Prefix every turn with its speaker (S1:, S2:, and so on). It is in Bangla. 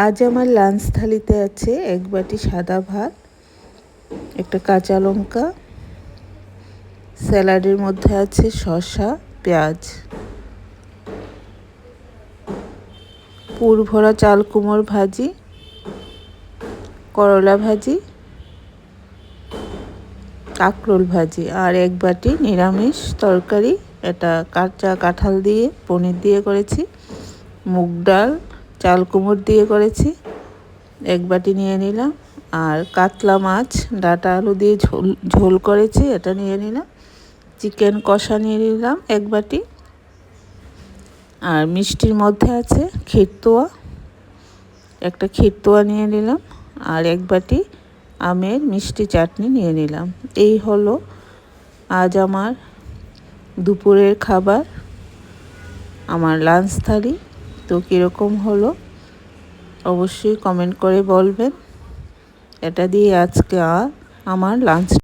S1: আজ আমার লাঞ্চ থালিতে আছে এক বাটি সাদা ভাত, একটা কাঁচা লঙ্কা, স্যালাডের মধ্যে আছে শসা, পেঁয়াজ, পুর ভরা চাল কুমড়োর ভাজি, করলা ভাজি, কাঁকরোল ভাজি আর এক বাটি নিরামিষ তরকারি। এটা কাঁচা কাঁঠাল দিয়ে পনির দিয়ে করেছি, মুগ ডাল চাল কুমড়ো দিয়ে করেছি, এক বাটি নিয়ে নিলাম। আর কাতলা মাছ ডাঁটা আলু দিয়ে ঝোল করেছি, এটা নিয়ে নিলাম। চিকেন কষা নিয়ে নিলাম এক বাটি। আর মিষ্টির মধ্যে আছে ক্ষীরতোয়া, একটা ক্ষীরতোয়া নিয়ে নিলাম। আর এক বাটি আমের মিষ্টি চাটনি নিয়ে নিলাম। এই হলো আজ আমার দুপুরের খাবার, আমার লাঞ্চ থালি। তো কীরকম হলো অবশ্যই কমেন্ট করে বলবেন। এটা দিয়ে আজকে আমার লাঞ্চ